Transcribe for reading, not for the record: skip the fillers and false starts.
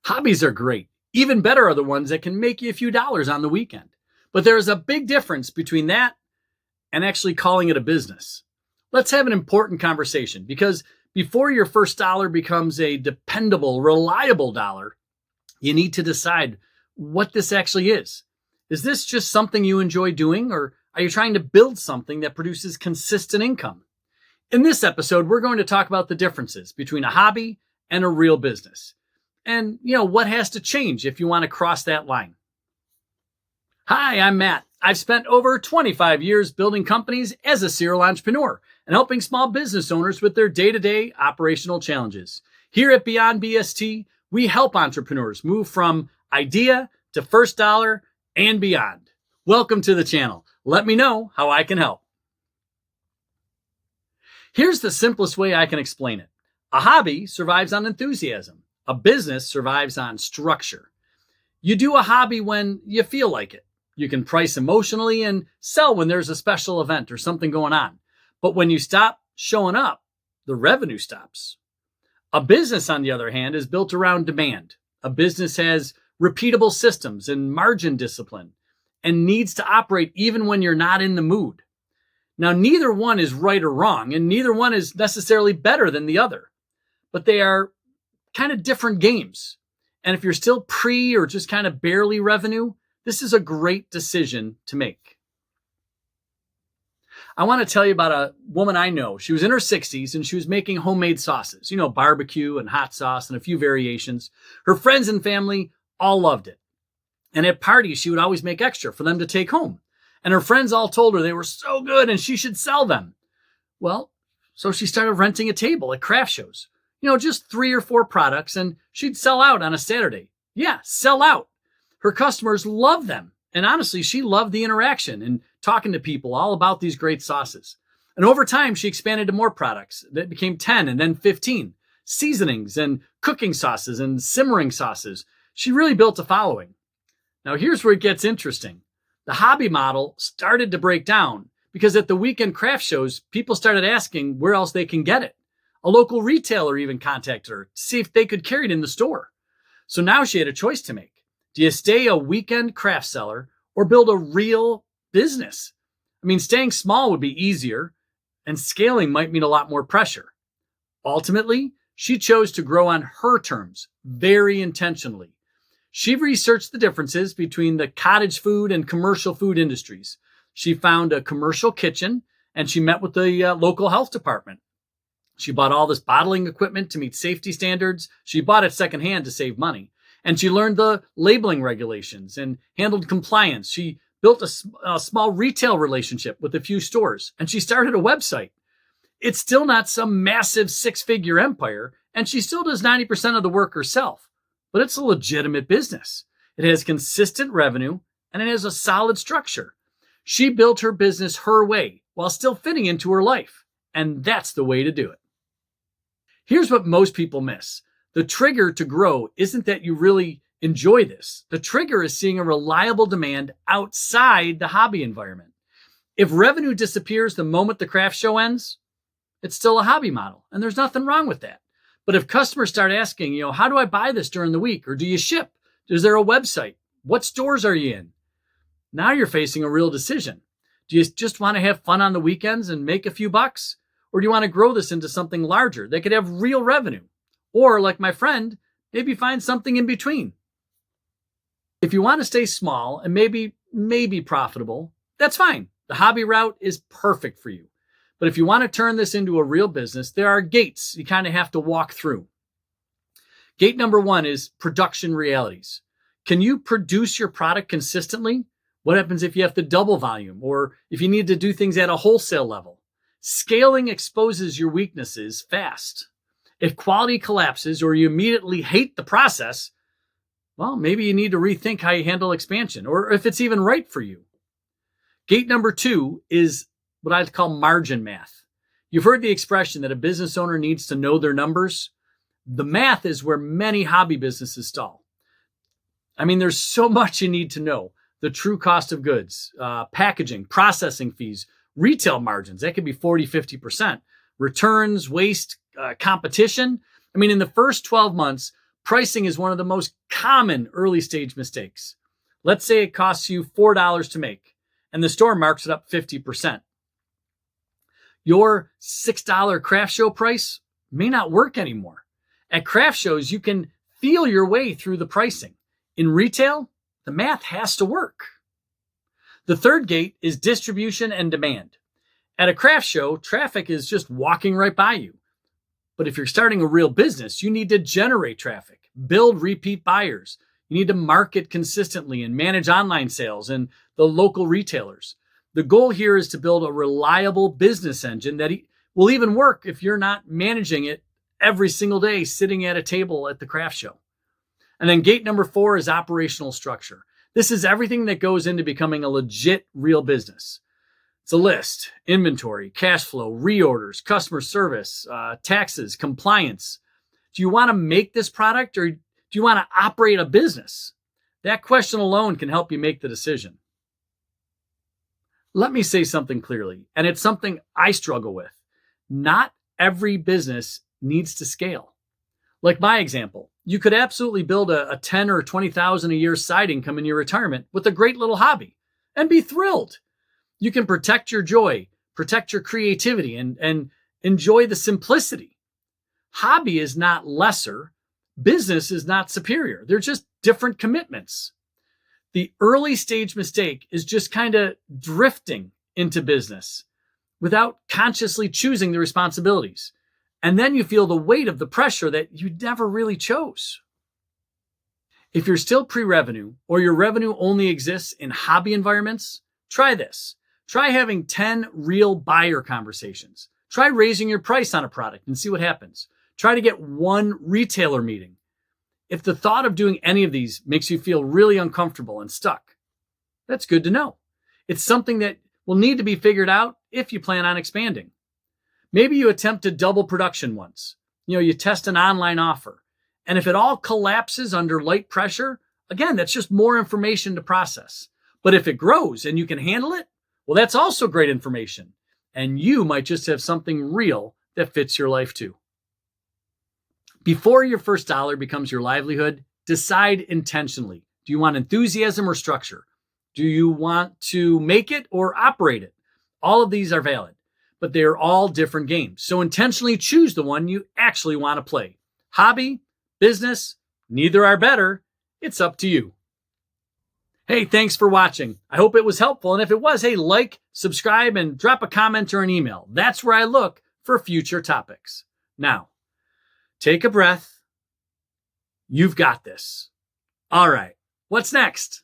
Hobbies are great. Even better are the ones that can make you a few dollars on the weekend. But there is a big difference between that and actually calling it a business. Let's have an important conversation because before your first dollar becomes a dependable, reliable dollar, you need to decide what this actually is. Is this just something you enjoy doing, or are you trying to build something that produces consistent income? In this episode, we're going to talk about the differences between a hobby and a real business. And, what has to change if you want to cross that line. Hi, I'm Matt. I've spent over 25 years building companies as a serial entrepreneur and helping small business owners with their day-to-day operational challenges. Here at Beyond BST, we help entrepreneurs move from idea to first dollar and beyond. Welcome to the channel. Let me know how I can help. Here's the simplest way I can explain it. A hobby survives on enthusiasm. A business survives on structure. You do a hobby when you feel like it. You can price emotionally and sell when there's a special event or something going on. But when you stop showing up, the revenue stops. A business, on the other hand, is built around demand. A business has repeatable systems and margin discipline and needs to operate even when you're not in the mood. Now, neither one is right or wrong, and neither one is necessarily better than the other, but they are kind of different games. And if you're still pre or just kind of barely revenue, this is a great decision to make. I want to tell you about a woman I know. She was in her 60s and she was making homemade sauces, barbecue and hot sauce and a few variations. Her friends and family all loved it. And at parties, she would always make extra for them to take home. And her friends all told her they were so good and she should sell them. Well, so she started renting a table at craft shows. Just 3 or 4 products, and she'd sell out on a Saturday. Yeah, sell out. Her customers loved them. And honestly, she loved the interaction and talking to people all about these great sauces. And over time, she expanded to more products. That became 10 and then 15. Seasonings and cooking sauces and simmering sauces. She really built a following. Now, here's where it gets interesting. The hobby model started to break down because at the weekend craft shows, people started asking where else they can get it. A local retailer even contacted her to see if they could carry it in the store. So now she had a choice to make. Do you stay a weekend craft seller or build a real business? Staying small would be easier and scaling might mean a lot more pressure. Ultimately, she chose to grow on her terms, very intentionally. She researched the differences between the cottage food and commercial food industries. She found a commercial kitchen and she met with the local health department. She bought all this bottling equipment to meet safety standards. She bought it secondhand to save money. And she learned the labeling regulations and handled compliance. She built a small retail relationship with a few stores. And she started a website. It's still not some massive 6-figure empire. And she still does 90% of the work herself. But it's a legitimate business. It has consistent revenue and it has a solid structure. She built her business her way while still fitting into her life. And that's the way to do it. Here's what most people miss. The trigger to grow isn't that you really enjoy this. The trigger is seeing a reliable demand outside the hobby environment. If revenue disappears the moment the craft show ends, it's still a hobby model, and there's nothing wrong with that. But if customers start asking, how do I buy this during the week? Or do you ship? Is there a website? What stores are you in? Now you're facing a real decision. Do you just want to have fun on the weekends and make a few bucks? Or do you want to grow this into something larger that could have real revenue? Or like my friend, maybe find something in between. If you want to stay small and maybe profitable, that's fine. The hobby route is perfect for you. But if you want to turn this into a real business, there are gates you kind of have to walk through. Gate number 1 is production realities. Can you produce your product consistently? What happens if you have to double volume or if you need to do things at a wholesale level? Scaling exposes your weaknesses fast. If quality collapses or you immediately hate the process, well, maybe you need to rethink how you handle expansion or if it's even right for you. Gate number 2 is what I call margin math. You've heard the expression that a business owner needs to know their numbers. The math is where many hobby businesses stall. There's so much you need to know. The true cost of goods, packaging, processing fees, retail margins, that could be 40, 50%. Returns, waste, competition. In the first 12 months, pricing is one of the most common early stage mistakes. Let's say it costs you $4 to make and the store marks it up 50%. Your $6 craft show price may not work anymore. At craft shows, you can feel your way through the pricing. In retail, the math has to work. The third gate is distribution and demand. At a craft show, traffic is just walking right by you. But if you're starting a real business, you need to generate traffic, build repeat buyers. You need to market consistently and manage online sales and the local retailers. The goal here is to build a reliable business engine that will even work if you're not managing it every single day sitting at a table at the craft show. And then gate number 4 is operational structure. This is everything that goes into becoming a legit real business. It's a list, inventory, cash flow, reorders, customer service, taxes, compliance. Do you want to make this product or do you want to operate a business? That question alone can help you make the decision. Let me say something clearly, and it's something I struggle with. Not every business needs to scale. Like my example, you could absolutely build a 10 or 20,000 a year side income in your retirement with a great little hobby and be thrilled. You can protect your joy, protect your creativity, and enjoy the simplicity. Hobby is not lesser. Business is not superior. They're just different commitments. The early stage mistake is just kind of drifting into business without consciously choosing the responsibilities. And then you feel the weight of the pressure that you never really chose. If you're still pre-revenue or your revenue only exists in hobby environments, try this. Try having 10 real buyer conversations. Try raising your price on a product and see what happens. Try to get one retailer meeting. If the thought of doing any of these makes you feel really uncomfortable and stuck, that's good to know. It's something that will need to be figured out if you plan on expanding. Maybe you attempt to double production once. You test an online offer. And if it all collapses under light pressure, again, that's just more information to process. But if it grows and you can handle it, well, that's also great information. And you might just have something real that fits your life too. Before your first dollar becomes your livelihood, decide intentionally. Do you want enthusiasm or structure? Do you want to make it or operate it? All of these are valid, but they are all different games. So intentionally choose the one you actually want to play. Hobby, business, neither are better. It's up to you. Hey, thanks for watching. I hope it was helpful. And if it was, hey, like, subscribe, and drop a comment or an email. That's where I look for future topics. Now, take a breath. You've got this. All right. What's next?